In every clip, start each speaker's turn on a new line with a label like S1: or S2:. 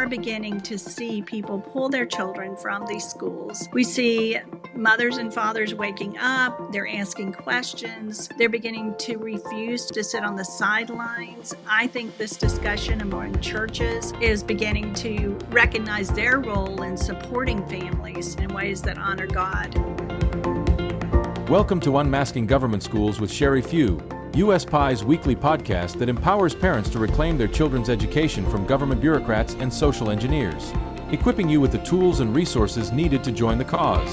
S1: are beginning to see people pull their children from these schools. We see mothers and fathers waking up, they're asking questions, they're beginning to refuse to sit on the sidelines. I think this discussion among churches is beginning to recognize their role in supporting families in ways that honor God.
S2: Welcome to Unmasking Government Schools with Sherry Few, USPI's weekly podcast that empowers parents to reclaim their children's education from government bureaucrats and social engineers, equipping you with the tools and resources needed to join the cause.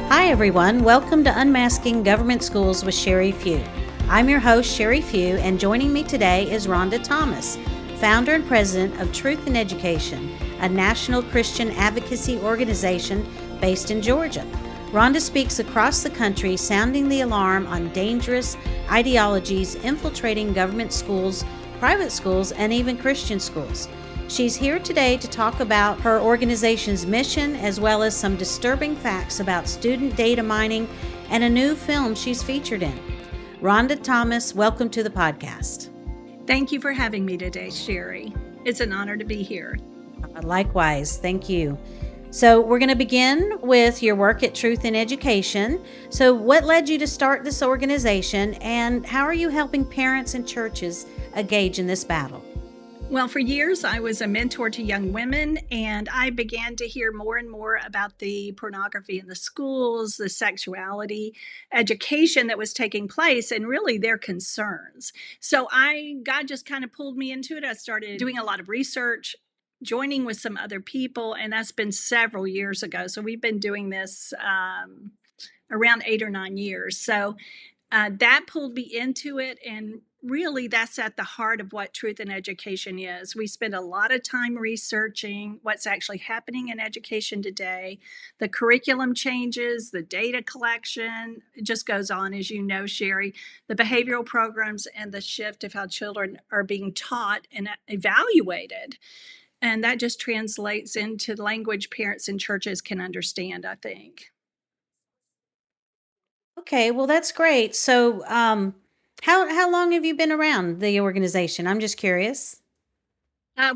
S3: Hi everyone, welcome to Unmasking Government Schools with Sherry Few. I'm your host, Sherry Few, and joining me today is Rhonda Thomas, founder and president of Truth in Education, a national Christian advocacy organization based in Georgia. Rhonda speaks across the country, sounding the alarm on dangerous ideologies infiltrating government schools, private schools, and even Christian schools. She's here today to talk about her organization's mission, as well as some disturbing facts about student data mining and a new film she's featured in. Rhonda Thomas, welcome to the podcast.
S1: Thank you for having me today, Sherry. It's an honor to be here.
S3: Likewise, thank you. So we're going to begin with your work at Truth in Education. So what led you to start this organization, and how are you helping parents and churches engage in this battle?
S1: Well, for years, I was a mentor to young women, and I began to hear more and more about the pornography in the schools, the sexuality education that was taking place, and really their concerns. So God just kind of pulled me into it. I started doing a lot of research, joining with some other people, and that's been several years ago. So we've been doing this around 8 or 9 years. So that pulled me into it, and really that's at the heart of what Truth in Education is. We spend a lot of time researching what's actually happening in education today, the curriculum changes, the data collection, it just goes on, as you know, Sherry, the behavioral programs, and the shift of how children are being taught and evaluated. And that just translates into language parents and churches can understand, I think.
S3: Okay, well, that's great. So how long have you been around the organization? I'm just curious.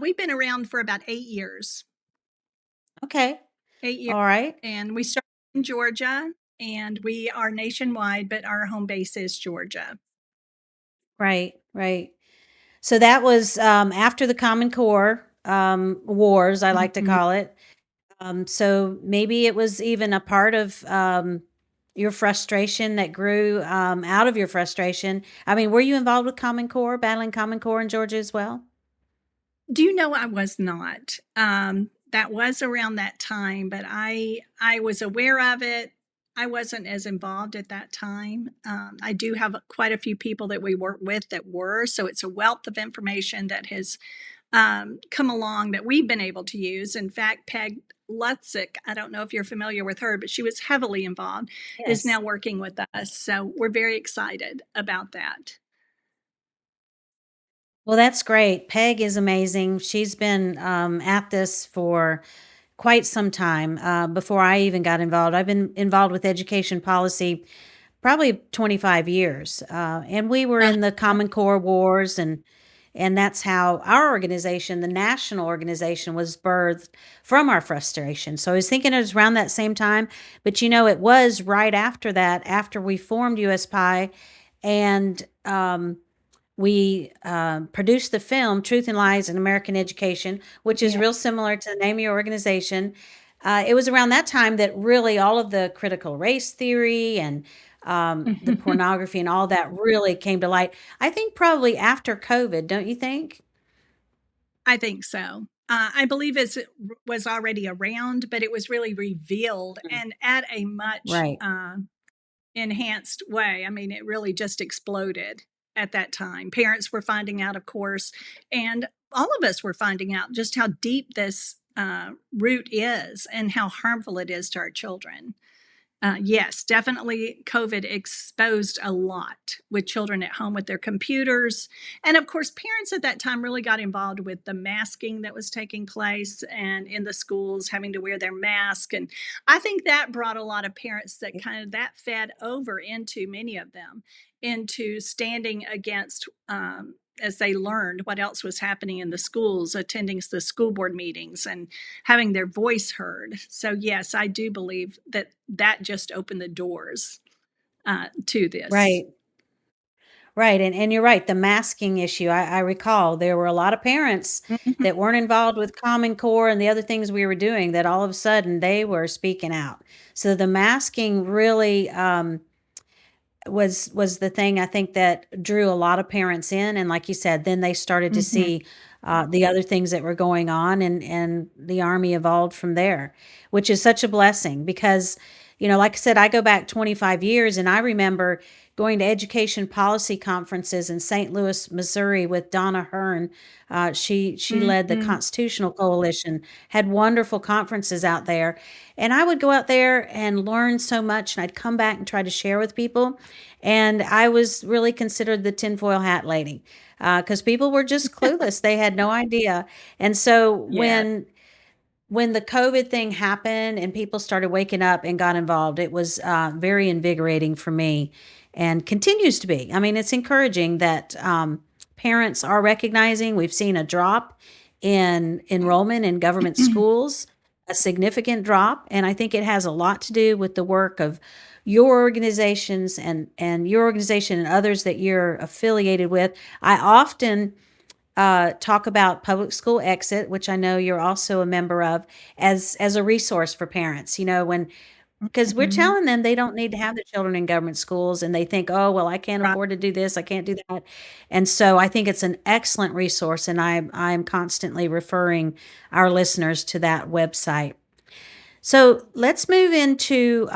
S1: We've been around for about 8 years.
S3: Okay.
S1: 8 years.
S3: All right.
S1: And we started in Georgia, and we are nationwide, but our home base is Georgia.
S3: Right. So that was after the Common Core wars, I like to call it. So maybe it was even a part of your frustration that grew out of your frustration. I mean, were you involved with Common Core, battling Common Core in Georgia as well?
S1: Do you know I was not? That was around that time, but I was aware of it. I wasn't as involved at that time. I do have quite a few people that we work with that were, so it's a wealth of information that has come along that we've been able to use. In fact, Peg Lutzik, I don't know if you're familiar with her, but she was heavily involved, is now working with us. So we're very excited about that.
S3: Well, that's great. Peg is amazing. She's been at this for quite some time before I even got involved. I've been involved with education policy probably 25 years. And we were in the Common Core wars, and that's how our organization, the national organization, was birthed from our frustration. So I was thinking it was around that same time, but it was right after that, after we formed USPI, and we produced the film Truth and Lies in American Education, which is real similar to the name of your organization. It was around that time that really all of the critical race theory and the pornography and all that really came to light. I think probably after COVID, don't you think?
S1: I think so. I believe it was already around, but it was really revealed and at a much enhanced way. I mean, it really just exploded at that time. Parents were finding out, of course, and all of us were finding out just how deep this root is and how harmful it is to our children. Yes, definitely COVID exposed a lot with children at home with their computers. And of course, parents at that time really got involved with the masking that was taking place and in the schools having to wear their mask. And I think that brought a lot of parents that fed over into many of them into standing against as they learned what else was happening in the schools, attending the school board meetings and having their voice heard. So yes, I do believe that just opened the doors to this.
S3: Right. Right. And you're right. The masking issue. I recall there were a lot of parents
S1: Mhm.
S3: that weren't involved with Common Core and the other things we were doing that all of a sudden they were speaking out. So the masking really was the thing I think that drew a lot of parents in. And like you said, then they started to
S1: Mhm.
S3: see the other things that were going on, and the Army evolved from there, which is such a blessing because, like I said, I go back 25 years and I remember going to education policy conferences in St. Louis, Missouri with Donna Hearn. She led the
S1: Mhm.
S3: Constitutional Coalition, had wonderful conferences out there. And I would go out there and learn so much, and I'd come back and try to share with people. And I was really considered the tinfoil hat lady because people were just clueless. They had no idea. And so
S1: Yeah.
S3: when the COVID thing happened and people started waking up and got involved, it was very invigorating for me and continues to be. I mean, it's encouraging that parents are recognizing we've seen a drop in enrollment in government schools, a significant drop. And I think it has a lot to do with the work of your organizations and your organization and others that you're affiliated with. I often talk about public school exit, which I know you're also a member of, as a resource for parents. When because we're
S1: Mhm.
S3: telling them they don't need to have their children in government schools, and they think, oh well, I can't
S1: Right.
S3: afford to do this, I can't do that, and so I think it's an excellent resource, and I'm constantly referring our listeners to that website. So let's move into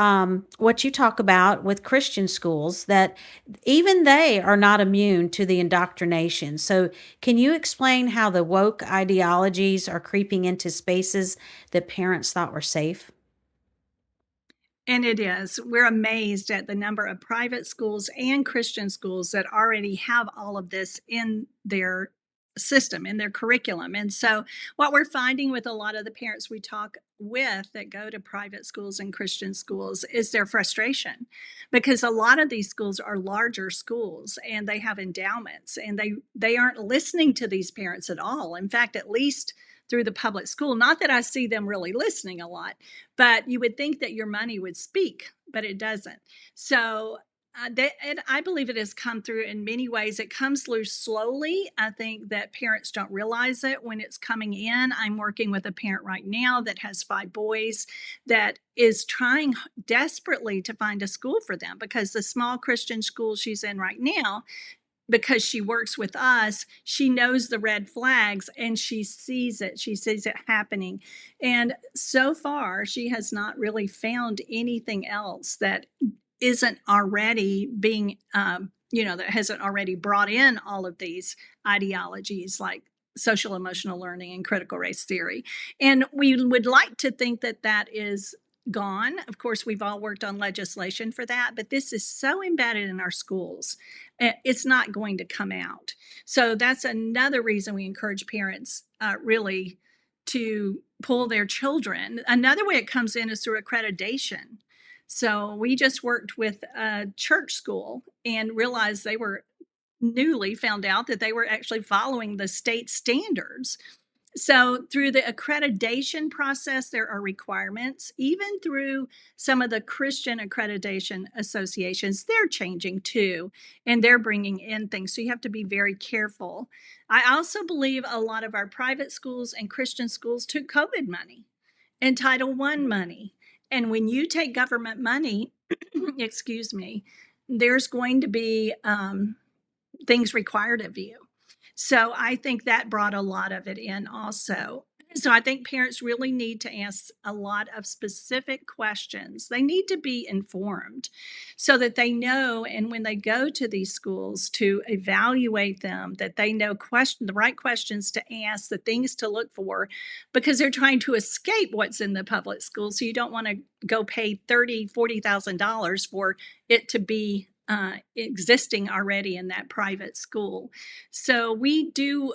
S3: what you talk about with Christian schools, that even they are not immune to the indoctrination. So, can you explain how the woke ideologies are creeping into spaces that parents thought were safe?
S1: And it is. We're amazed at the number of private schools and Christian schools that already have all of this in their system, in their curriculum. And so, what we're finding with a lot of the parents we talk with that go to private schools and Christian schools is their frustration because a lot of these schools are larger schools and they have endowments and they aren't listening to these parents at all. In fact, at least through the public school, not that I see them really listening a lot, but you would think that your money would speak, but it doesn't. So and I believe it has come through in many ways. It comes through slowly. I think that parents don't realize it when it's coming in. I'm working with a parent right now that has 5 boys that is trying desperately to find a school for them because the small Christian school she's in right now, because she works with us, she knows the red flags and she sees it. She sees it happening. And so far, she has not really found anything else that isn't already being, that hasn't already brought in all of these ideologies like social emotional learning and critical race theory. And we would like to think that that is gone. Of course, we've all worked on legislation for that, but this is so embedded in our schools, it's not going to come out. So that's another reason we encourage parents really to pull their children. Another way it comes in is through accreditation. So we just worked with a church school and realized they were newly found out that they were actually following the state standards. So, through the accreditation process, there are requirements. Even through some of the Christian accreditation associations, they're changing too, and they're bringing in things. So, you have to be very careful. I also believe a lot of our private schools and Christian schools took COVID money and Title I money. And when you take government money, excuse me, there's going to be things required of you. So I think that brought a lot of it in also. So I think parents really need to ask a lot of specific questions. They need to be informed so that they know, and when they go to these schools to evaluate them, that they know the right questions to ask, the things to look for, because they're trying to escape what's in the public school. So you don't want to go pay $30,000, $40,000 for it to be existing already in that private school. So we do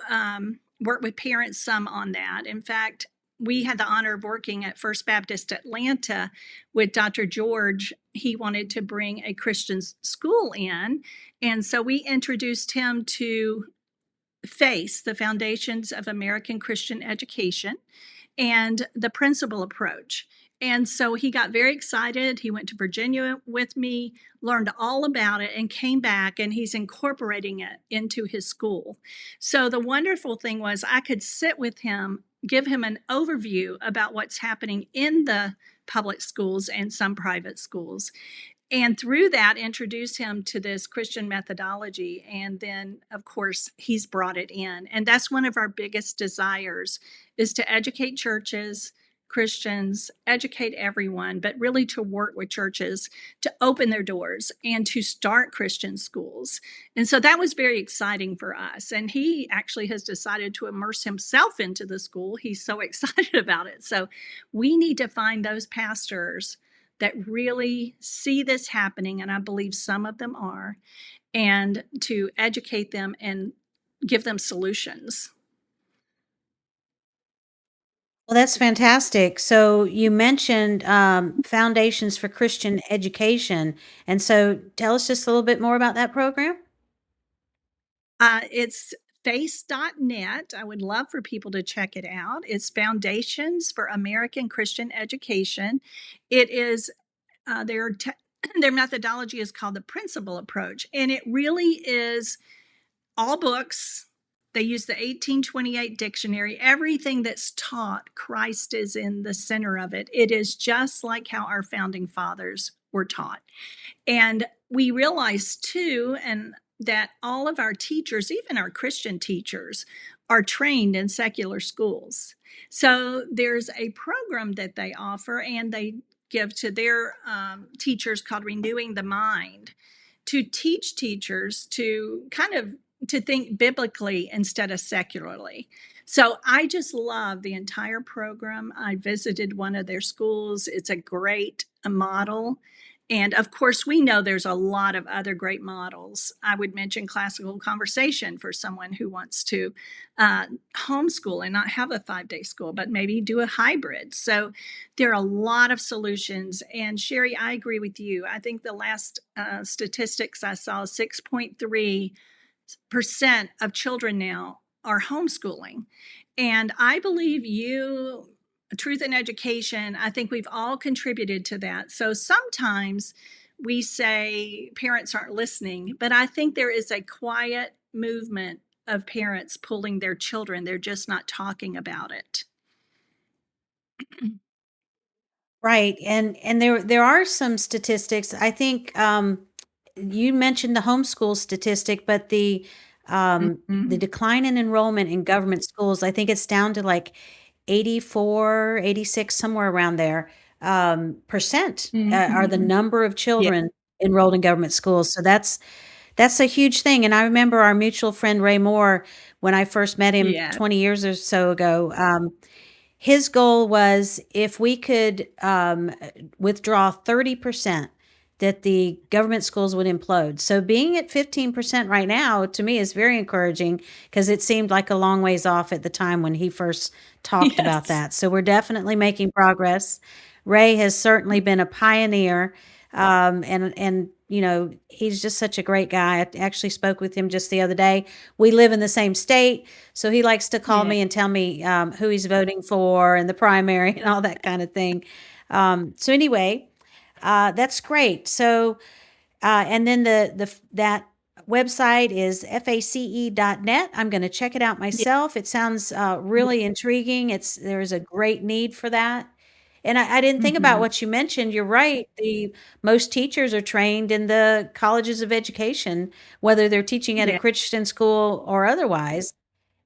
S1: work with parents some on that. In fact, we had the honor of working at First Baptist Atlanta with Dr. George. He wanted to bring a Christian school in. And so we introduced him to FACE, the Foundations of American Christian Education, and the principal approach. And so he got very excited. He went to Virginia with me, learned all about it, and came back, and he's incorporating it into his school. So the wonderful thing was I could sit with him, give him an overview about what's happening in the public schools and some private schools, and through that introduce him to this Christian methodology. And then of course he's brought it in, and that's one of our biggest desires, is to educate churches, Christians, educate everyone, but really to work with churches to open their doors and to start Christian schools. And so that was very exciting for us, and he actually has decided to immerse himself into the school. He's so excited about it. So we need to find those pastors that really see this happening, and I believe some of them are, and to educate them and give them solutions.
S3: Well, that's fantastic. So you mentioned Foundations for Christian Education. And so tell us just a little bit more about that program.
S1: It's face.net. I would love for people to check it out. It's Foundations for American Christian Education. It is their methodology is called the principal approach, and it really is all books. They use the 1828 dictionary. Everything that's taught, Christ is in the center of it. It is just like how our founding fathers were taught. And we realize too, and that all of our teachers, even our Christian teachers, are trained in secular schools. So there's a program that they offer, and they give to their teachers called Renewing the Mind, to teach teachers to kind of to think biblically instead of secularly. So I just love the entire program. I visited one of their schools. It's a great model. And of course, we know there's a lot of other great models. I would mention classical conversation for someone who wants to homeschool and not have a 5-day school, but maybe do a hybrid. So there are a lot of solutions. And Sherry, I agree with you. I think the last statistics I saw, 6.3% of children now are homeschooling. And I believe you, Truth in Education, I think we've all contributed to that. So sometimes we say parents aren't listening, but I think there is a quiet movement of parents pulling their children. They're just not talking about it.
S3: Right. And there are some statistics. I think you mentioned the homeschool statistic, but the decline in enrollment in government schools, I think it's down to like 84, 86, somewhere around there, percent are the number of
S1: Yeah.
S3: children enrolled in government schools. So that's a huge thing. And I remember our mutual friend Ray Moore, when I first met him
S1: Yeah.
S3: 20 years or so ago, his goal was if we could withdraw 30%, that the government schools would implode. So being at 15% right now, to me, is very encouraging, because it seemed like a long ways off at the time when he first talked about
S1: Yes.
S3: that. So we're definitely making progress. Ray has certainly been a pioneer, and you know, he's just such a great guy. I actually spoke with him just the other day. We live in the same state, so he likes to call
S1: Yeah.
S3: me and tell me who he's voting for and the primary and all that kind of thing. So anyway, that's great. So, and then that website is face.net. I'm going to check it out
S1: Yeah.
S3: myself. It sounds really intriguing. There's a great need for that. And I didn't think about what you mentioned. You're right. Most teachers are trained in the colleges of education, whether they're teaching at a
S1: Yeah.
S3: Christian school or otherwise,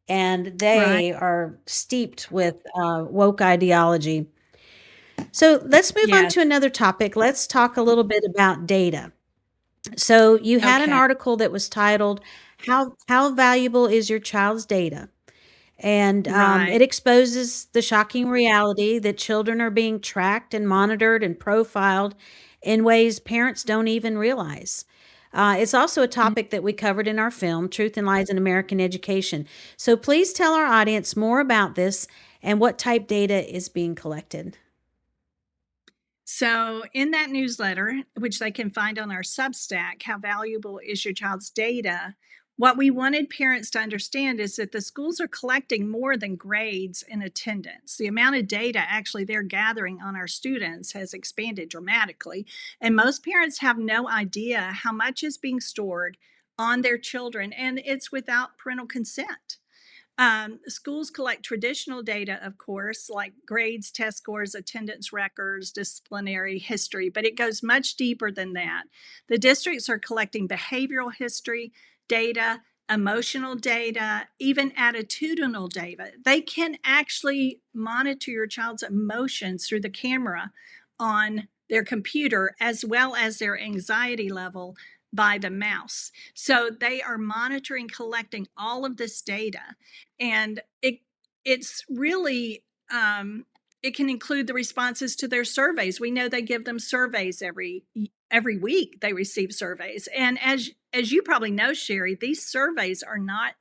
S3: and
S1: Right.
S3: they are steeped with woke ideology. So let's move on
S1: Yes.
S3: to another topic. Let's talk a little bit about data. So you had an
S1: Okay.
S3: article that was titled "How Valuable Is Your Child's Data?" And
S1: Right.
S3: it exposes the shocking reality that children are being tracked and monitored and profiled in ways parents don't even realize. It's also a topic that we covered in our film, Truth and Lies in American Education. So please tell our audience more about this and what type data is being collected.
S1: So, in that newsletter, which they can find on our Substack, How Valuable is Your Child's Data? What we wanted parents to understand is that the schools are collecting more than grades and attendance. The amount of data actually they're gathering on our students has expanded dramatically. And most parents have no idea how much is being stored on their children, and it's without parental consent. Schools collect traditional data, of course, like grades, test scores, attendance records, disciplinary history, but it goes much deeper than that. The districts are collecting behavioral history data, emotional data, even attitudinal data. They can actually monitor your child's emotions through the camera on their computer, as well as their anxiety level by the mouse. So they are monitoring, collecting all of this data, and it's really it can include the responses to their surveys. We know they give them surveys every week. They receive surveys, and as you probably know, Sherry, these surveys are not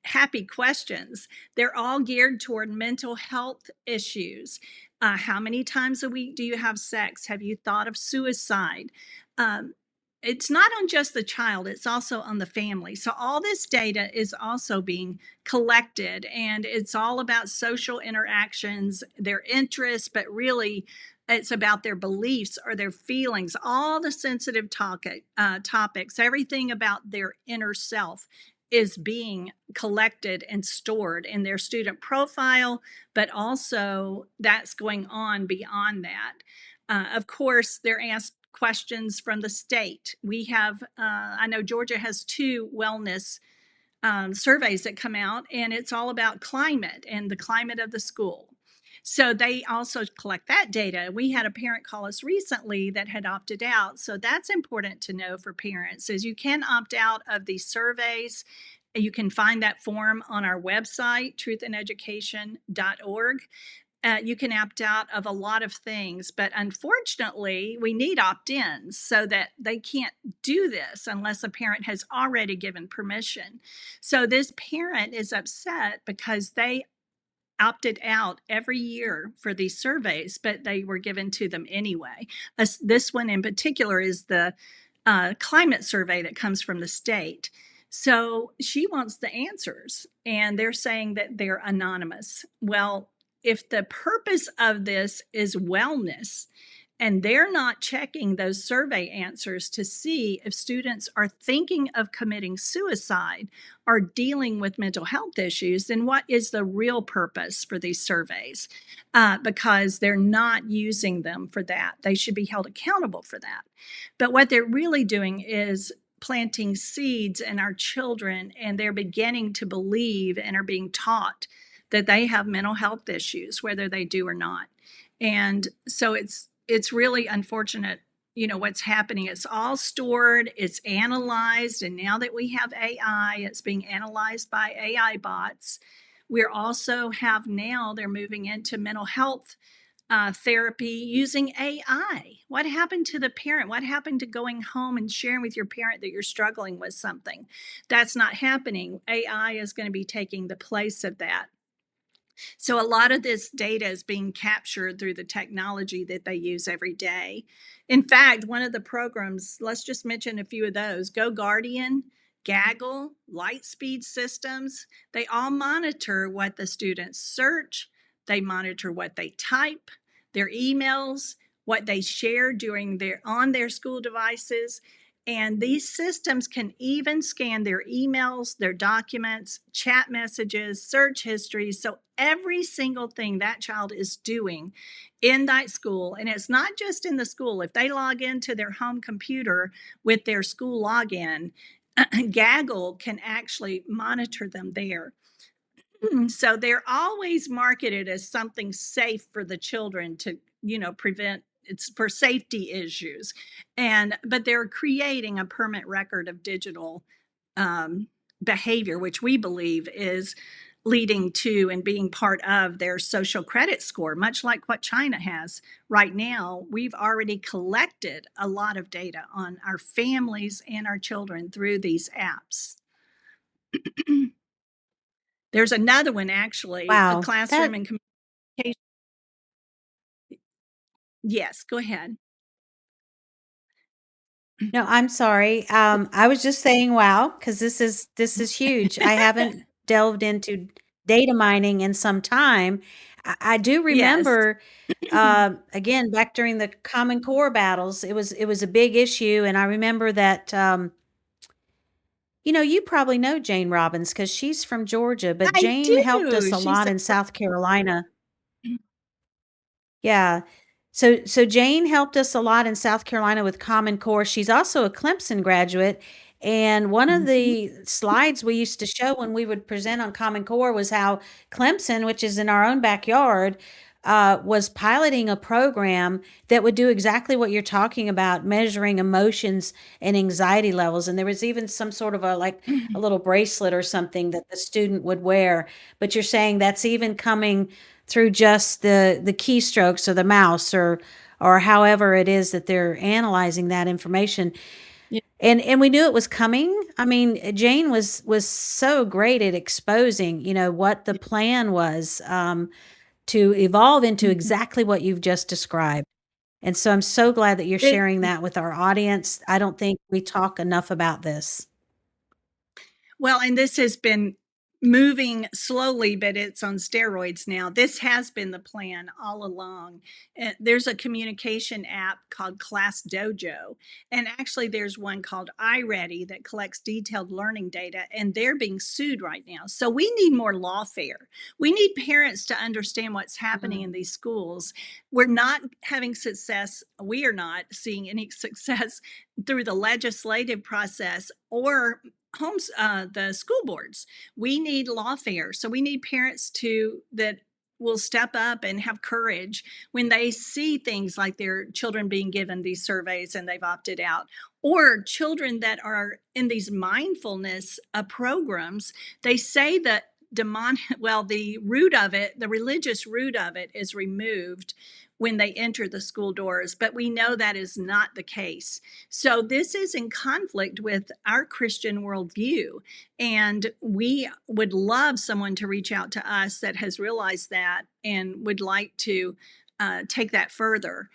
S1: happy questions. They're all geared toward mental health issues. How many times a week do you have sex? Have you thought of suicide? Um, it's not on just the child, it's also on the family. So all this data is also being collected, and it's all about social interactions, their interests, but really it's about their beliefs or their feelings, all the sensitive topics, everything about their inner self is being collected and stored in their student profile, but also that's going on beyond that. Of course, they're asked questions from the state. We have, I know Georgia has two wellness surveys that come out, and it's all about climate and the climate of the school. So they also collect that data. We had a parent call us recently that had opted out. So that's important to know for parents, is you can opt out of these surveys. You can find that form on our website, truthandeducation.org. You can opt out of a lot of things, but unfortunately, we need opt ins so that they can't do this unless a parent has already given permission. So this parent is upset because they opted out every year for these surveys, but they were given to them anyway. This one in particular is the climate survey that comes from the state. So she wants the answers, and they're saying that they're anonymous. Well, if the purpose of this is wellness, and they're not checking those survey answers to see if students are thinking of committing suicide or dealing with mental health issues, then what is the real purpose for these surveys? Because they're not using them for that. They should be held accountable for that. But what they're really doing is planting seeds in our children, and they're beginning to believe and are being taught that they have mental health issues, whether they do or not. And so it's really unfortunate, what's happening. It's all stored, it's analyzed, and now that we have AI, it's being analyzed by AI bots. We're also they're moving into mental health therapy using AI. What happened to the parent? What happened to going home and sharing with your parent that you're struggling with something? That's not happening. AI is going to be taking the place of that. So a lot of this data is being captured through the technology that they use every day. In fact, one of the programs, let's just mention a few of those, Go Guardian, Gaggle, Lightspeed Systems, they all monitor what the students search, they monitor what they type, their emails, what they share on their school devices. And these systems can even scan their emails, their documents, chat messages, search history. So every single thing that child is doing in that school, and it's not just in the school, if they log into their home computer with their school login, Gaggle can actually monitor them there. So they're always marketed as something safe for the children to, prevent. It's for safety issues, but they're creating a permanent record of digital behavior, which we believe is leading to and being part of their social credit score, much like what China has right now. We've already collected a lot of data on our families and our children through these apps. There's another one, actually, a
S3: Wow.
S1: classroom and communication. Yes, go ahead.
S3: No, I'm sorry. I was just saying wow, because this is huge. I haven't delved into data mining in some time. I do
S1: Yes.
S3: remember, again, back during the Common Core battles, it was a big issue, and I remember that, you probably know Jane Robbins because she's from Georgia, but
S1: I
S3: Jane helped us
S1: do.
S3: a
S1: She's
S3: lot
S1: a
S3: in South Carolina. Yeah. So Jane helped us a lot in South Carolina with Common Core. She's also a Clemson graduate. And one of
S1: Mhm.
S3: the slides we used to show when we would present on Common Core was how Clemson, which is in our own backyard, was piloting a program that would do exactly what you're talking about, measuring emotions and anxiety levels. And there was even some sort of a little bracelet or something that the student would wear. But you're saying that's even coming through just the keystrokes or the mouse or however it is that they're analyzing that information.
S1: Yeah.
S3: And we knew it was coming. I mean, Jane was so great at exposing, what the plan was, to evolve into
S1: Mhm.
S3: exactly what you've just described. And so I'm so glad that you're
S1: It
S3: sharing that with our audience. I don't think we talk enough about this.
S1: Well, and this has been moving slowly, but it's on steroids now. This has been the plan all along. There's a communication app called Class Dojo, and actually, there's one called iReady that collects detailed learning data, and they're being sued right now. So, we need more lawfare. We need parents to understand what's happening in
S3: Mm.
S1: these schools. We're not having success, we are not seeing any success through the legislative process or the school boards. We need lawfare, so we need parents to that will step up and have courage when they see things like their children being given these surveys and they've opted out, or children that are in these mindfulness programs. They say that demon well, the root of it, the religious root of it, is removed when they enter the school doors, but we know that is not the case. So this is in conflict with our Christian worldview. And we would love someone to reach out to us that has realized that and would like to take that further.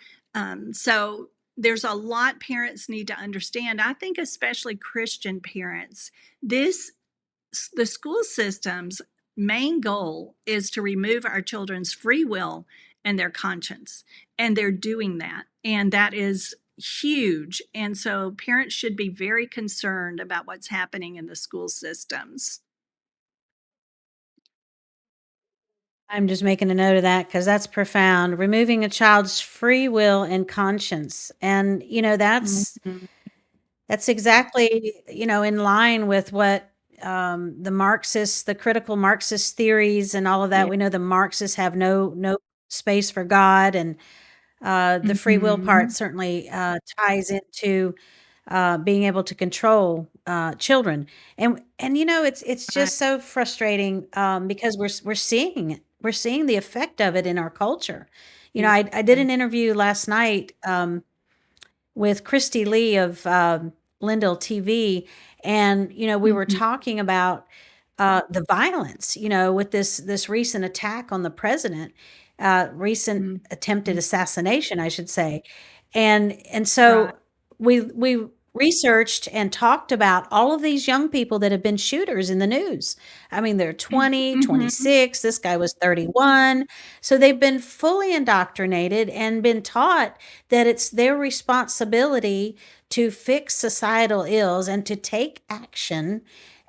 S1: So there's a lot parents need to understand. I think especially Christian parents, this the school system's main goal is to remove our children's free will and their conscience. And they're doing that. And that is huge. And so parents should be very concerned about what's happening in the school systems.
S3: I'm just making a note of that because that's profound. Removing a child's free will and conscience. And,
S1: Mhm.
S3: that's exactly, in line with what the critical Marxist theories and all of that.
S1: Yeah.
S3: We know the Marxists have no space for God, and the free will part
S1: Mhm.
S3: certainly ties into being able to control children. And it's
S1: Right.
S3: just so frustrating, because we're seeing it. We're seeing the effect of it in our culture.
S1: Yeah.
S3: I did an interview last night, with Christy Lee of Lindell TV, and we were
S1: Mhm.
S3: talking about the violence, with this recent attack on the president, recent
S1: Mhm.
S3: attempted assassination, I should say, and
S1: Right.
S3: so we researched and talked about all of these young people that have been shooters in the news. I mean, they're 20,
S1: Mhm.
S3: 26. This guy was 31. So they've been fully indoctrinated and been taught that it's their responsibility to fix societal ills and to take action.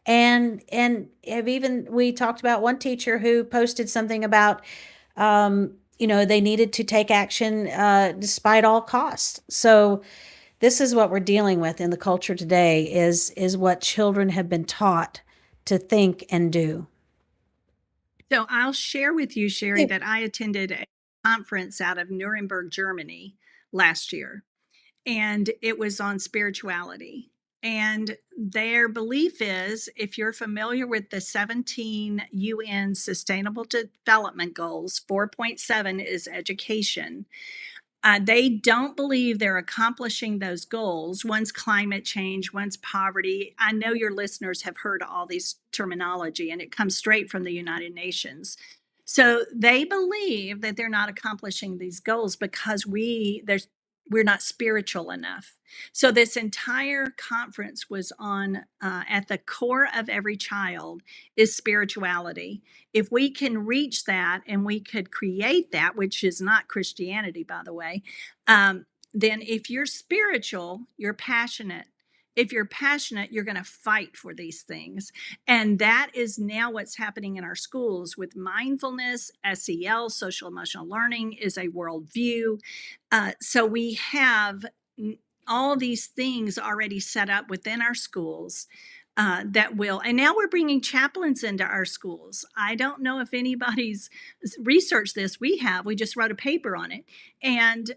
S3: And have even we talked about one teacher who posted something about, they needed to take action despite all costs. So this is what we're dealing with in the culture today, is what children have been taught to think and do.
S1: So I'll share with you, Sherry,
S3: Yeah.
S1: that I attended a conference out of Nuremberg, Germany last year, and it was on spirituality. And their belief is, if you're familiar with the 17 UN Sustainable Development Goals, 4.7 is education. They don't believe they're accomplishing those goals. One's climate change, one's poverty. I know your listeners have heard all these terminology, and it comes straight from the United Nations. So they believe that they're not accomplishing these goals because there's we're not spiritual enough. So this entire conference was on at the core of every child is spirituality. If we can reach that and we could create that, which is not Christianity, by the way, then if you're spiritual, you're passionate. If you're passionate, you're going to fight for these things. And that is now what's happening in our schools with mindfulness, SEL, social emotional learning is a worldview. So we have all these things already set up within our schools that will, and now we're bringing chaplains into our schools. I don't know if anybody's researched this. We just wrote a paper on it. And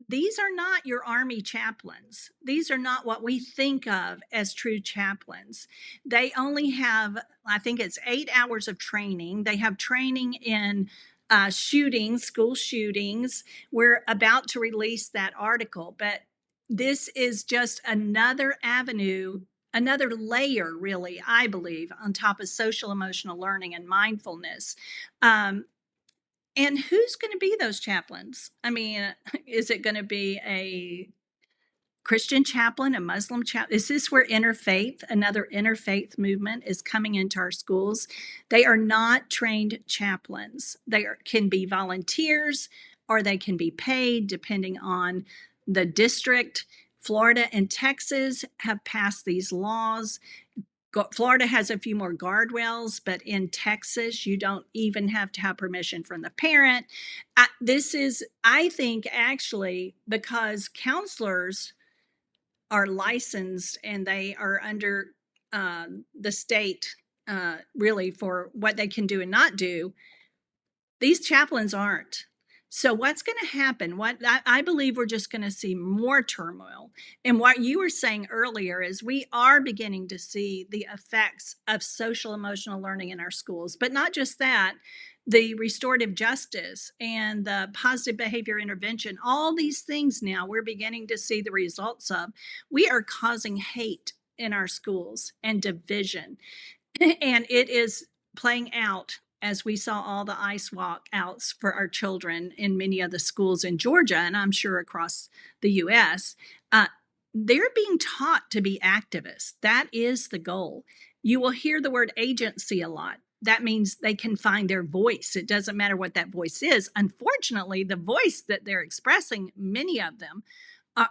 S1: these are not your Army chaplains. These are not what we think of as true chaplains. They only have, I think it's 8 hours of training. They have training in shootings, school shootings. We're about to release that article, but this is just another avenue, another layer, really, I believe, on top of social emotional learning and mindfulness. And who's going to be those chaplains? I mean, is it going to be a Christian chaplain, a Muslim chaplain? Is this where another interfaith movement is coming into our schools? They are not trained chaplains. Can be volunteers or they can be paid depending on the district. Florida and Texas have passed these laws. Florida has a few more guardrails, but in Texas, you don't even have to have permission from the parent. I think, actually, because counselors are licensed and they are under the state really for what they can do and not do, these chaplains aren't. So what's going to happen? I believe we're just going to see more turmoil. And what you were saying earlier is we are beginning to see the effects of social emotional learning in our schools, but not just that, the restorative justice and the positive behavior intervention, all these things now we're beginning to see the results of. We are causing hate in our schools and division. And it is playing out as we saw all the ice walk outs for our children in many of the schools in Georgia, and I'm sure across the US. They're being taught to be activists. That is the goal. You will hear the word agency a lot. That means they can find their voice. It doesn't matter what that voice is. Unfortunately, the voice that they're expressing, many of them,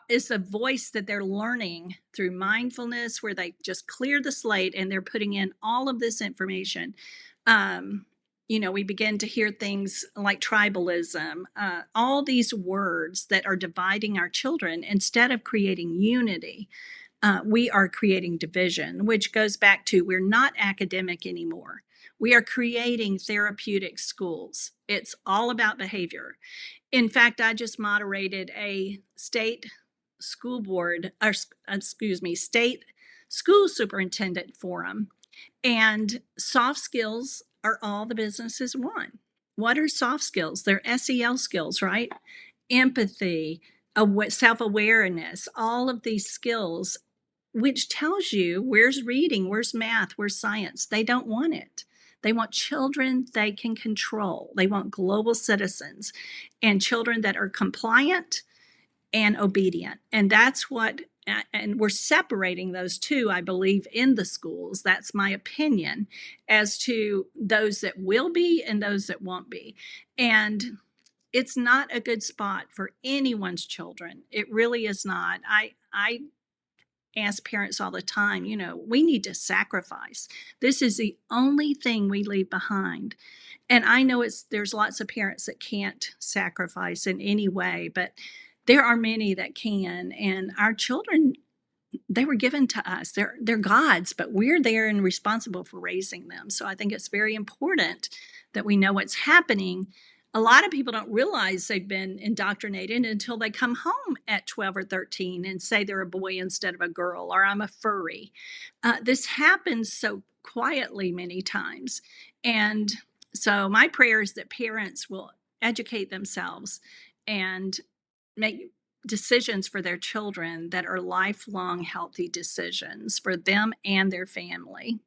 S1: is a voice that they're learning through mindfulness, where they just clear the slate and they're putting in all of this information. We begin to hear things like tribalism, all these words that are dividing our children instead of creating unity. We are creating division, which goes back to we're not academic anymore. We are creating therapeutic schools. It's all about behavior. In fact, I just moderated a state school board, or state school superintendent forum. And soft skills are all the businesses want. What are soft skills? They're SEL skills, right? Empathy, self-awareness, all of these skills, which tells you where's reading, where's math, where's science. They don't want it. They want children they can control. They want global citizens and children that are compliant and obedient. And that's what, and we're separating those two, I believe, in the schools. That's my opinion as to those that will be and those that won't be. And it's not a good spot for anyone's children. It really is not. I ask parents all the time, we need to sacrifice. This is the only thing we leave behind. And I know there's lots of parents that can't sacrifice in any way, but there are many that can. And our children, they were given to us. They're God's, but we're there and responsible for raising them. So I think it's very important that we know what's happening. A lot of people don't realize they've been indoctrinated until they come home at 12 or 13 and say they're a boy instead of a girl, or I'm a furry. This happens so quietly many times. And so my prayer is that parents will educate themselves and make decisions for their children that are lifelong healthy decisions for them and their family.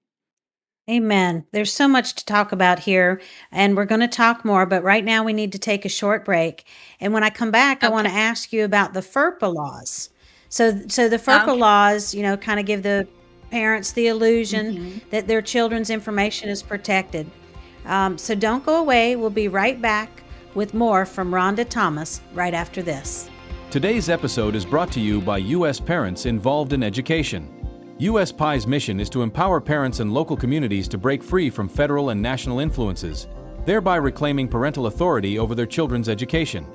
S3: Amen. There's so much to talk about here, and we're going to talk more, but right now we need to take a short break. And when I come back, I want
S1: Okay.
S3: to ask you about the FERPA laws. So the FERPA
S1: Okay.
S3: laws, kind of give the parents the illusion
S1: Hmm.
S3: that their children's information is protected. So don't go away. We'll be right back with more from Rhonda Thomas right after this.
S2: Today's episode is brought to you by U.S. parents involved in education. U.S. PI's mission is to empower parents and local communities to break free from federal and national influences, thereby reclaiming parental authority over their children's education.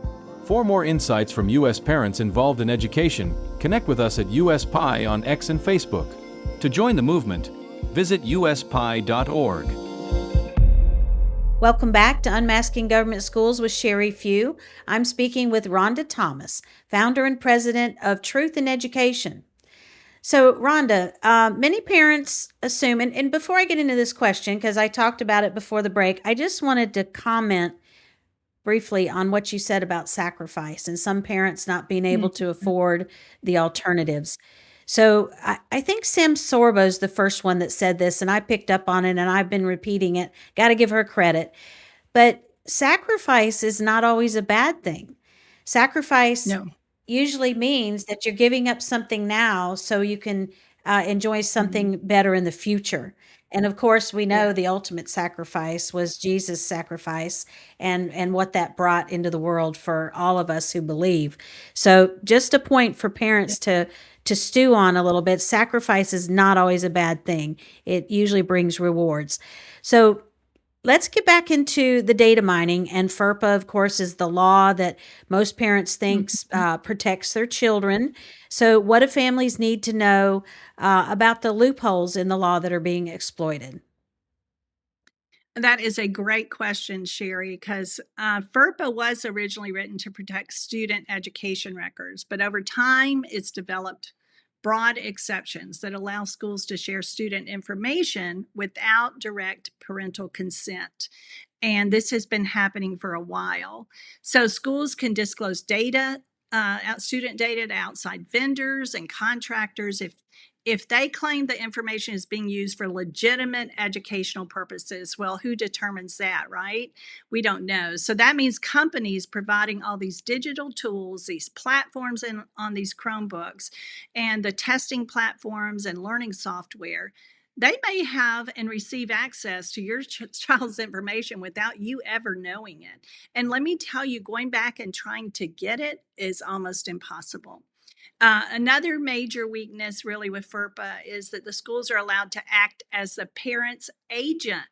S2: For more insights from U.S. parents involved in education, connect with us at US PI on X and Facebook. To join the movement, visit uspi.org.
S3: Welcome back to Unmasking Government Schools with Sherry Few. I'm speaking with Rhonda Thomas, founder and president of Truth in Education. So, Rhonda, many parents assume, and before I get into this question, because I talked about it before the break, I just wanted to comment briefly on what you said about sacrifice and some parents not being able to afford the alternatives. So I think Sam Sorbo's the first one that said this, and I picked up on it and I've been repeating it. Got to give her credit. But sacrifice is not always a bad thing. Sacrifice
S1: No.
S3: usually means that you're giving up something now so you can enjoy
S1: Hmm.
S3: something better in the future. And of course, we know
S1: Yeah.
S3: the ultimate sacrifice was Jesus' sacrifice and what that brought into the world for all of us who believe. So, just a point for parents to stew on a little bit. Sacrifice is not always a bad thing. It usually brings rewards. So, let's get back into the data mining. And FERPA, of course, is the law that most parents think
S1: Mhm.
S3: protects their children. So, what do families need to know about the loopholes in the law that are being exploited?
S1: That is a great question, Sherry, because FERPA was originally written to protect student education records, but over time it's developed broad exceptions that allow schools to share student information without direct parental consent. And this has been happening for a while. So schools can disclose data, student data to outside vendors and contractors if they claim the information is being used for legitimate educational purposes. Well, who determines that, right? We don't know. So that means companies providing all these digital tools, these platforms on these Chromebooks, and the testing platforms and learning software, they may have and receive access to your child's information without you ever knowing it. And let me tell you, going back and trying to get it is almost impossible. Another major weakness, really, with FERPA is that the schools are allowed to act as the parent's agent.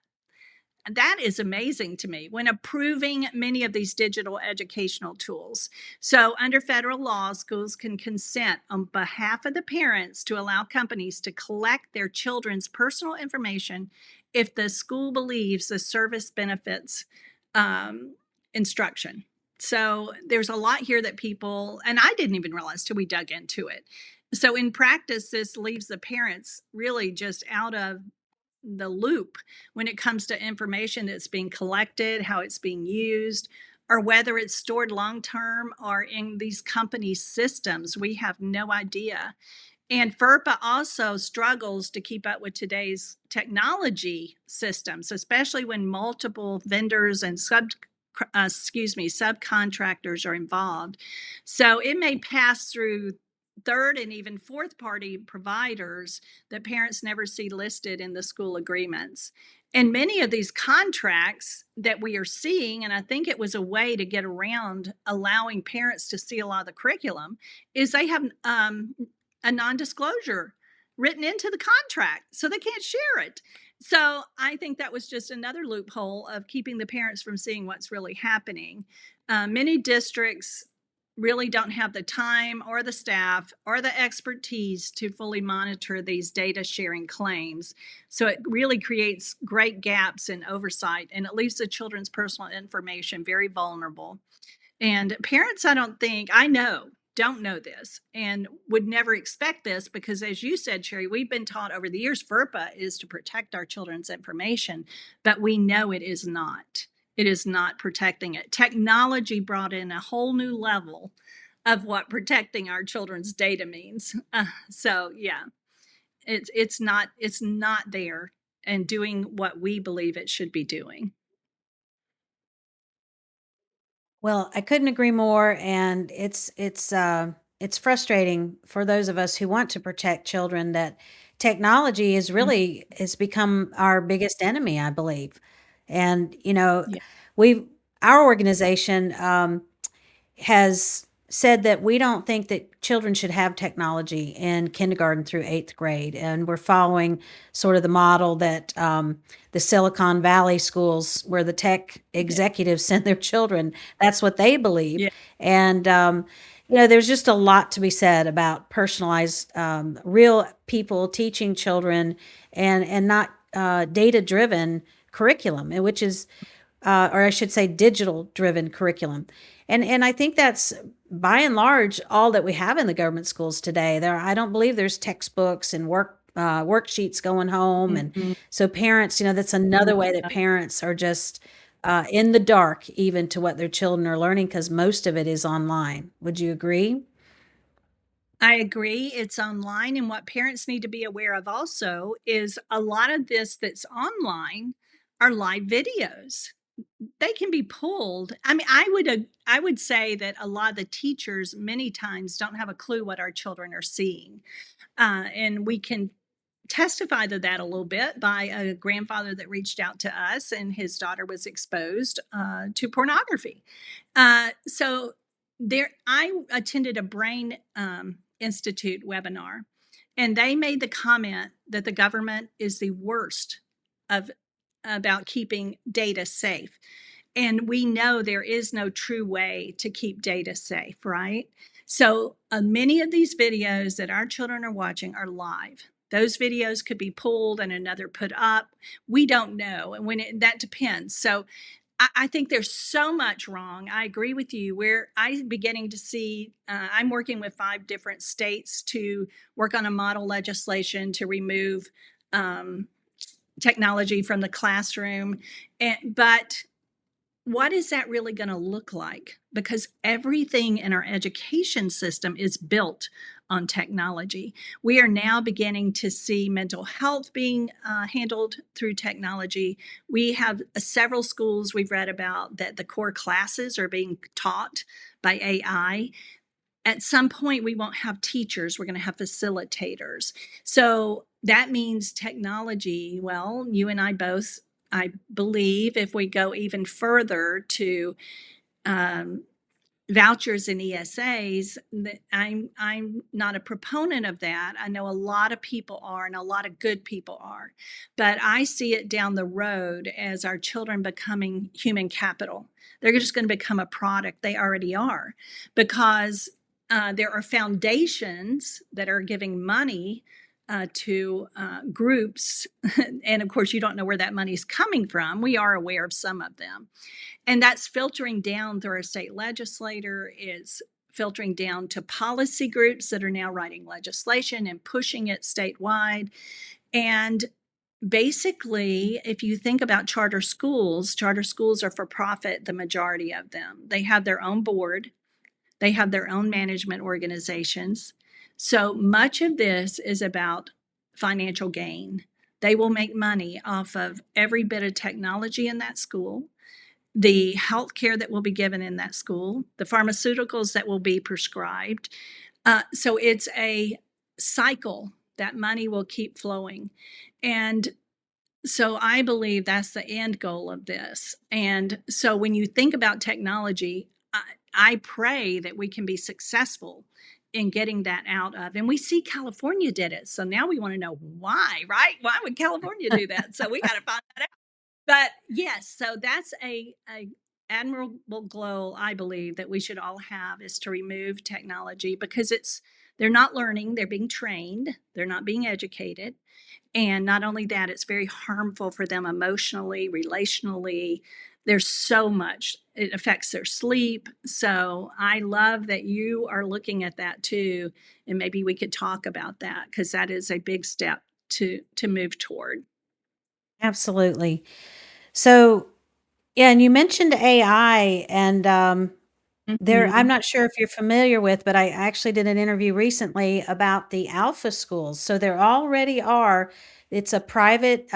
S1: That is amazing to me when approving many of these digital educational tools. So, under federal law, schools can consent on behalf of the parents to allow companies to collect their children's personal information if the school believes the service benefits um, instruction. So, there's a lot here that people, and I didn't even realize till we dug into it. So, in practice, this leaves the parents really just out of the loop when it comes to information that's being collected, how it's being used, or whether it's stored long term or in these company systems. We have no idea. And FERPA also struggles to keep up with today's technology systems, especially when multiple vendors and subcontractors are involved. So it may pass through third and even fourth party providers that parents never see listed in the school agreements. And many of these contracts that we are seeing, and I think it was a way to get around allowing parents to see a lot of the curriculum, is they have a non-disclosure written into the contract so they can't share it. So I think that was just another loophole of keeping the parents from seeing what's really happening. Many districts really don't have the time or the staff or the expertise to fully monitor these data sharing claims. So it really creates great gaps in oversight, and it leaves the children's personal information very vulnerable. And parents, I know, don't know this and would never expect this because, as you said, Sherry, we've been taught over the years FERPA is to protect our children's information, but we know it is not. It is not protecting it. Technology brought in a whole new level of what protecting our children's data means. So yeah, it's not there. and doing what we believe it should be doing.
S3: Well, I couldn't agree more, and it's frustrating for those of us who want to protect children that technology is
S1: Mhm.
S3: really has become our biggest enemy, I believe. And you know,
S1: Yeah.
S3: we've our organization has said that we don't think that children should have technology in kindergarten through eighth grade. And we're following sort of the model that the Silicon Valley schools, where the tech
S1: Yeah.
S3: executives send their children, that's what they believe.
S1: Yeah.
S3: And, there's just a lot to be said about personalized, real people teaching children and not data driven curriculum, which is or I should say digital driven curriculum. And I think that's by and large all that we have in the government schools today. I don't believe there's textbooks and worksheets going home. And
S1: Mhm.
S3: so parents, that's another way that parents are just in the dark even to what their children are learning, because most of it is online. Would you agree?
S1: I agree. It's online. And what parents need to be aware of also is a lot of this that's online are live videos. They can be pulled. I mean, I would say that a lot of the teachers many times don't have a clue what our children are seeing. And we can testify to that a little bit by a grandfather that reached out to us, and his daughter was exposed to pornography. So there, I attended a Brain Institute webinar, and they made the comment that the government is the worst of about keeping data safe. And we know there is no true way to keep data safe, right? So many of these videos that our children are watching are live. Those videos could be pulled and another put up. We don't know. And that depends. So I think there's so much wrong. I agree with you. Where I'm beginning to see, I'm working with 5 different states to work on a model legislation to remove um, technology from the classroom. But what is that really going to look like? Because everything in our education system is built on technology. We are now beginning to see mental health being handled through technology. We have several schools we've read about that the core classes are being taught by AI. At some point, we won't have teachers, we're going to have facilitators. So that means technology. Well, you and I both, I believe, if we go even further to um, vouchers and ESAs, I'm not a proponent of that. I know a lot of people are, and a lot of good people are, but I see it down the road as our children becoming human capital. They're just going to become a product. They already are, because there are foundations that are giving money to groups, and of course, you don't know where that money is coming from. We are aware of some of them, and that's filtering down through our state legislator, is filtering down to policy groups that are now writing legislation and pushing it statewide. And basically, if you think about charter schools are for profit, the majority of them. They have their own board, they have their own management organizations. So much of this is about financial gain. They will make money off of every bit of technology in that school, the health care that will be given in that school, the pharmaceuticals that will be prescribed. So it's a cycle that money will keep flowing. And so I believe that's the end goal of this. And so when you think about technology, I pray that we can be successful in getting that out of. And we see California did it. So now we want to know why, right? Why would California do that? So we got to find that out. But yes, so that's a admirable goal, I believe, that we should all have, is to remove technology, because they're not learning, they're being trained, they're not being educated. And not only that, it's very harmful for them emotionally, relationally. There's so much. It affects their sleep. So I love that you are looking at that too. And maybe we could talk about that, because that is a big step to move toward.
S3: Absolutely. So, yeah, and you mentioned AI, and I'm
S1: Mhm.
S3: not sure if you're familiar with, but I actually did an interview recently about the alpha schools. So there already are It's a private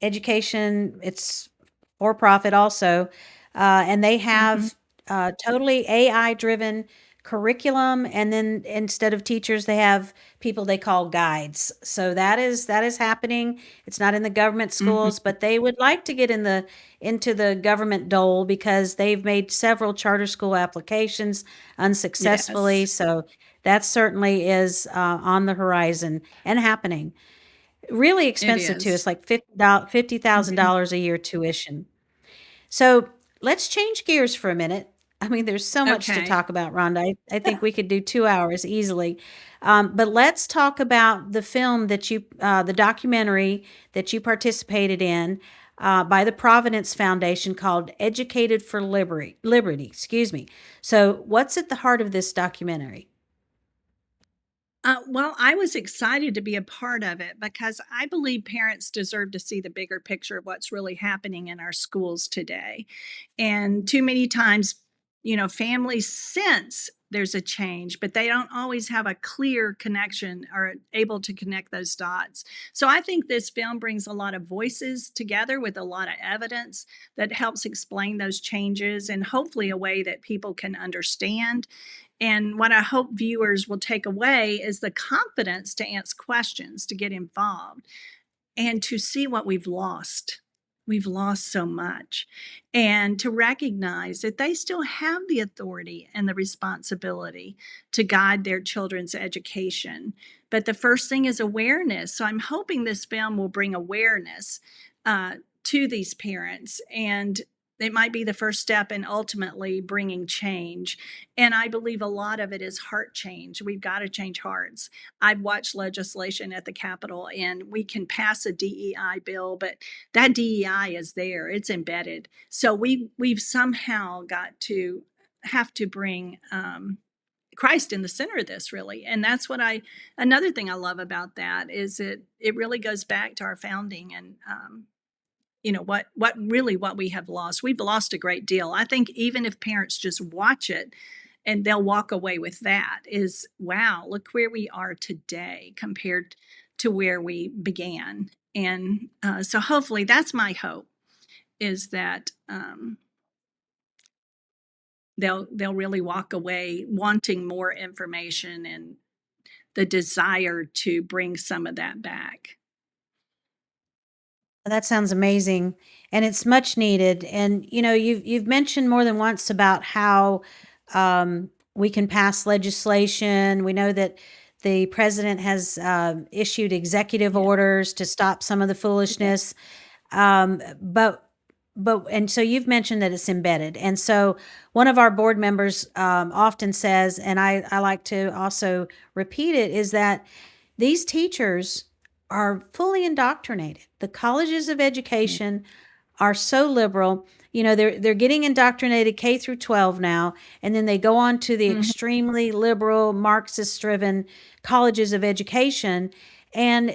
S3: education. It's for profit also, and they
S1: Mm-hmm.
S3: have totally AI driven curriculum. And then instead of teachers, they have people they call guides. So that is happening. It's not in the government schools,
S1: Mm-hmm.
S3: but they would like to get into the government dole because they've made several charter school applications unsuccessfully.
S1: Yes,
S3: So that certainly is on the horizon and happening. Really
S1: it
S3: expensive too. It's
S1: is.
S3: like $50,
S1: Mhm.
S3: $50,000 a year tuition. So let's change gears for a minute. I mean, there's so much to
S1: Okay.
S3: talk about, Rhonda. I think we could do 2 hours easily. But let's talk about the film the documentary that you participated in by the Providence Foundation called "Educated for Liberty." Liberty, excuse me. So, what's at the heart of this documentary?
S1: Well, I was excited to be a part of it because I believe parents deserve to see the bigger picture of what's really happening in our schools today. And too many times, families sense there's a change, but they don't always have a clear connection or able to connect those dots. So I think this film brings a lot of voices together with a lot of evidence that helps explain those changes and hopefully a way that people can understand. And what I hope viewers will take away is the confidence to ask questions, to get involved, and to see what we've lost. We've lost so much. And to recognize that they still have the authority and the responsibility to guide their children's education. But the first thing is awareness. So I'm hoping this film will bring awareness uh, to these parents, and it might be the first step in ultimately bringing change. And I believe a lot of it is heart change. We've got to change hearts. I've watched legislation at the Capitol, and we can pass a DEI bill, but that DEI is there; it's embedded. So we've somehow got to have to bring Christ in the center of this, really. And that's what I. Another thing I love about that is it really goes back to our founding and what we have lost. We've lost a great deal. I think even if parents just watch it and they'll walk away with that is, wow, look where we are today compared to where we began. And so hopefully that's my hope, is that they'll really walk away wanting more information and the desire to bring some of that back.
S3: That sounds amazing, and it's much needed. And you've mentioned more than once about how we can pass legislation. We know that the president has issued executive
S1: Yeah.
S3: orders to stop some of the
S1: Yeah.
S3: foolishness. But and so you've mentioned that it's embedded. And so one of our board members often says, and I like to also repeat it, is that these teachers are fully indoctrinated. The colleges of
S1: Yeah.
S3: education are so liberal. They're getting indoctrinated K through 12 now, and then they go on to the
S1: Mhm.
S3: extremely liberal, Marxist driven colleges of education. And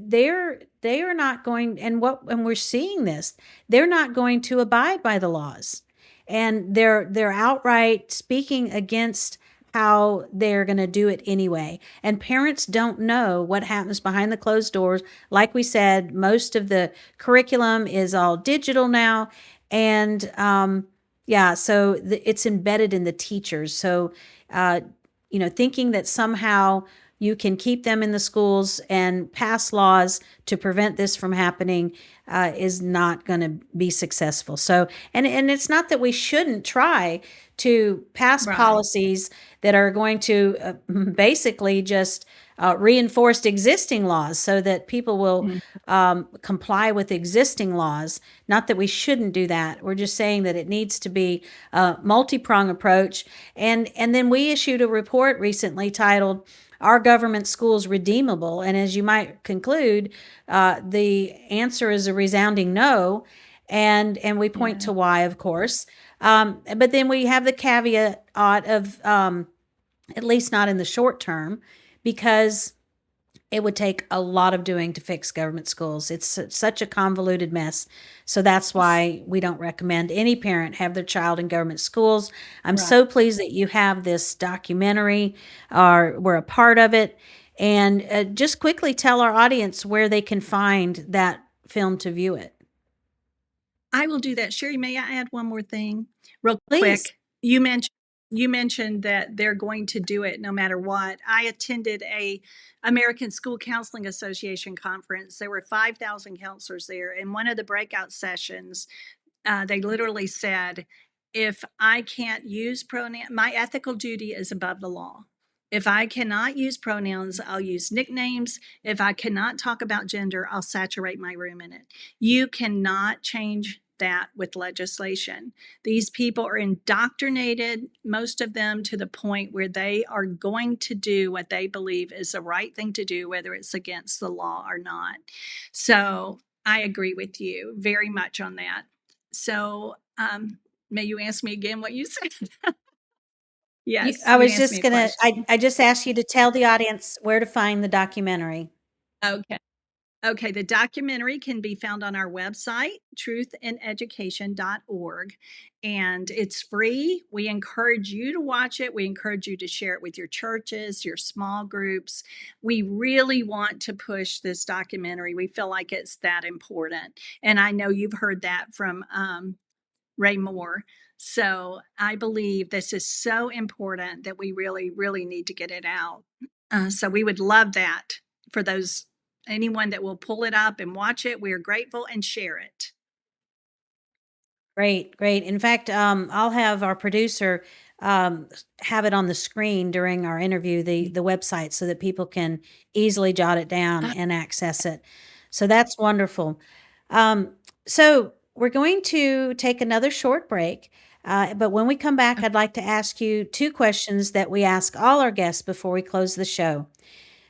S3: they are not going, and we're seeing this, they're not going to abide by the laws. And they're outright speaking against how they're going to do it anyway. And parents don't know what happens behind the closed doors. Like we said, most of the curriculum is all digital now. And yeah, so it's embedded in the teachers. So, uh, thinking that somehow you can keep them in the schools and pass laws to prevent this from happening is not going to be successful. So, and it's not that we shouldn't try to pass
S1: Right.
S3: policies that are going to basically just reinforce existing laws so that people will
S1: Mm.
S3: comply with existing laws. Not that we shouldn't do that. We're just saying that it needs to be a multi-prong approach. And then we issued a report recently titled "Are Government Schools Redeemable?" And as you might conclude, the answer is a resounding no. And we point
S1: Yeah.
S3: to why, of course. But then we have the caveat of at least not in the short term, because it would take a lot of doing to fix government schools. It's such a convoluted mess. So that's why we don't recommend any parent have their child in government schools. I'm
S1: Right.
S3: so pleased that you have this documentary, or we're a part of it. And just quickly tell our audience where they can find that film to view it.
S1: I will do that. Sherry, may I add one more thing real
S3: Please.
S1: quick? You mentioned that they're going to do it no matter what. I attended a American School Counseling Association conference. There were 5,000 counselors there. In one of the breakout sessions, they literally said, if I can't use pronouns, my ethical duty is above the law. If I cannot use pronouns, I'll use nicknames. If I cannot talk about gender, I'll saturate my room in it. You cannot change that with legislation. These people are indoctrinated, most of them, to the point where they are going to do what they believe is the right thing to do, whether it's against the law or not. So I agree with you very much on that. So may you ask me again what you said? Yes.
S3: I was
S1: asked
S3: just
S1: me a
S3: going to,
S1: question.
S3: I just asked you to tell the audience where to find the documentary.
S1: Okay. Okay, the documentary can be found on our website, truthineducation.org, and it's free. We encourage you to watch it. We encourage you to share it with your churches, your small groups. We really want to push this documentary. We feel like it's that important. And I know you've heard that from Ray Moore. So I believe this is so important that we really, really need to get it out. So we would love that for anyone that will pull it up and watch it. We are grateful, and share it.
S3: Great, great. In fact, I'll have our producer have it on the screen during our interview, the website, so that people can easily jot it down and access it. So that's wonderful. So we're going to take another short break. But when we come back, I'd like to ask you 2 questions that we ask all our guests before we close the show.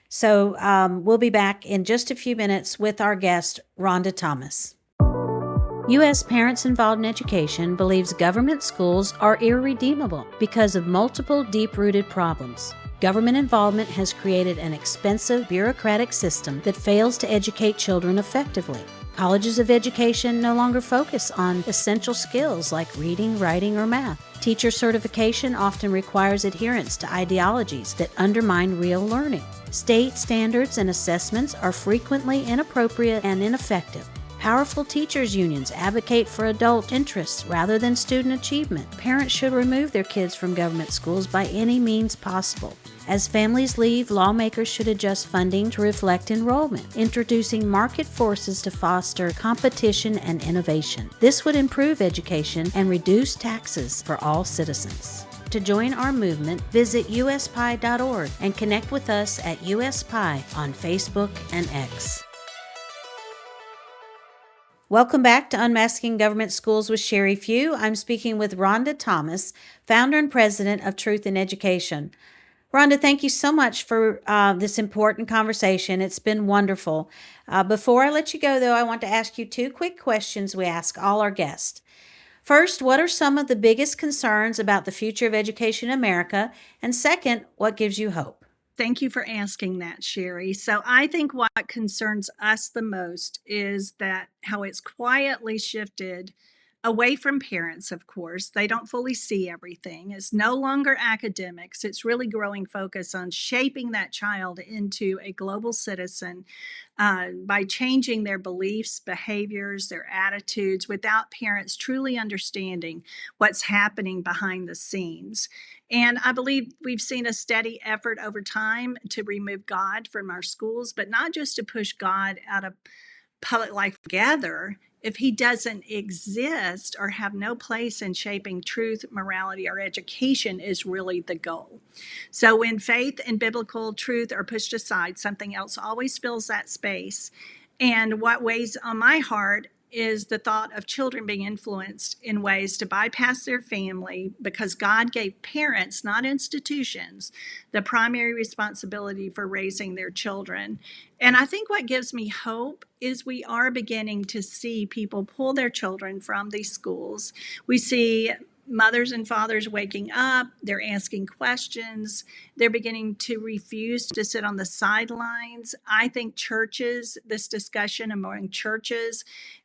S3: So we'll be back in just a few minutes with our guest, Rhonda Thomas. U.S. Parents Involved in Education believes government schools are irredeemable because of multiple deep-rooted problems. Government involvement has created an expensive, bureaucratic system that fails to educate children effectively. Colleges of education no longer focus on essential skills like reading, writing, or math. Teacher certification often requires adherence to ideologies that undermine real learning. State standards and assessments are frequently inappropriate and ineffective. Powerful teachers' unions advocate for adult interests rather than student achievement. Parents should remove their kids from government schools by any means possible. As families leave, lawmakers should adjust funding to reflect enrollment, introducing market forces to foster competition and innovation. This would improve education and reduce taxes for all citizens. To join our movement, visit uspie.org and connect with us at USPie on Facebook and X. Welcome back to Unmasking Government Schools with Sherry Few. I'm speaking with Rhonda Thomas, founder and president of Truth in Education. Rhonda, thank you so much for this important conversation. It's been wonderful. Before I let you go, though, I want to ask you 2 quick questions we ask all our guests. First, what are some of the biggest concerns about the future of education in America? And second, what gives you hope?
S1: Thank you for asking that, Sherry. So I think what concerns us the most is that how it's quietly shifted away from parents, of course. They don't fully see everything. It's no longer academics. It's really growing focus on shaping that child into a global citizen by changing their beliefs, behaviors, their attitudes, without parents truly understanding what's happening behind the scenes. And I believe we've seen a steady effort over time to remove God from our schools, but not just to push God out of public life together. If he doesn't exist or have no place in shaping truth, morality, or education is really the goal. So when faith and biblical truth are pushed aside, something else always fills that space. And what weighs on my heart is the thought of children being influenced in ways to bypass their family, because God gave parents, not institutions, the primary responsibility for raising their children. And I think what gives me hope is we are beginning to see people pull their children from these schools. We see mothers and fathers waking up, they're asking questions, they're beginning to refuse to sit on the sidelines. I think churches, this discussion among churches,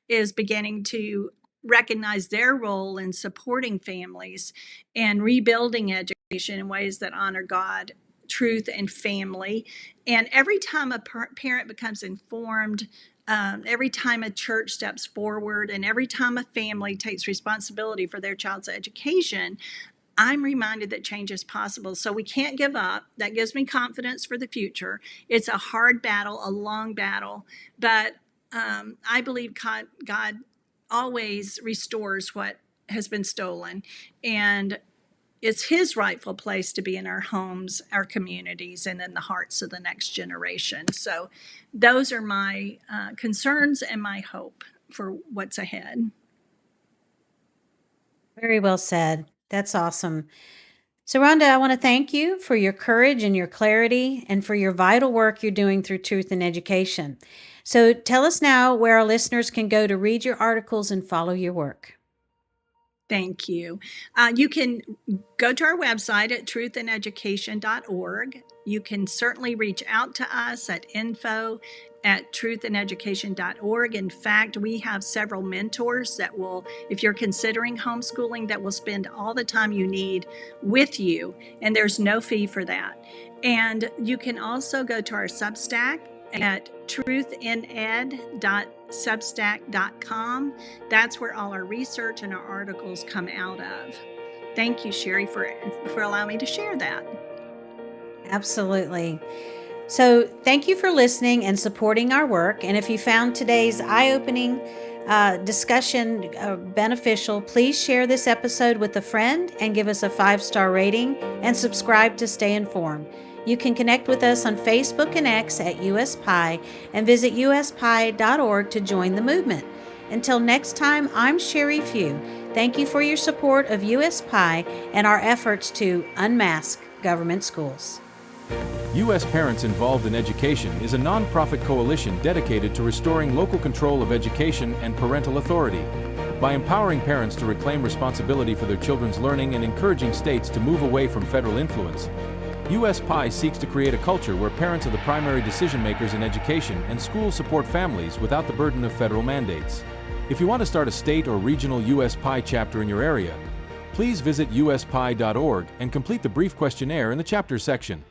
S1: is beginning to recognize their role in supporting families and rebuilding education in ways that honor God, truth and family. And every time a parent becomes informed, every time a church steps forward, and every time a family takes responsibility for their child's education, I'm reminded that change is possible. So we can't give up. That gives me confidence for the future. It's a hard battle, a long battle, but I believe God always restores what has been stolen. And it's his rightful place to be in our homes, our communities, and in the hearts of the next generation. So those are my concerns and my hope for what's ahead.
S3: Very well said. That's awesome. So, Rhonda, I want to thank you for your courage and your clarity and for your vital work you're doing through Truth in Education. So, tell us now where our listeners can go to read your articles and follow your work.
S1: Thank you. You can go to our website at truthineducation.org. You can certainly reach out to us at info@truthineducation.org. In fact, we have several mentors that will, if you're considering homeschooling, that will spend all the time you need with you, and there's no fee for that. And you can also go to our Substack at truthined.substack.com. That's where all our research and our articles come out of. Thank you, Sherry, for allowing me to share that.
S3: Absolutely. So thank you for listening and supporting our work. And if you found today's eye-opening discussion beneficial, please share this episode with a friend and give us a 5-star rating and subscribe to stay informed. You can connect with us on Facebook and X at USPI and visit uspie.org to join the movement. Until next time, I'm Sherry Few. Thank you for your support of USPI and our efforts to unmask government schools.
S2: U.S. Parents Involved in Education is a nonprofit coalition dedicated to restoring local control of education and parental authority. By empowering parents to reclaim responsibility for their children's learning and encouraging states to move away from federal influence, USPI seeks to create a culture where parents are the primary decision makers in education and schools support families without the burden of federal mandates. If you want to start a state or regional USPI chapter in your area, please visit uspie.org and complete the brief questionnaire in the chapter section.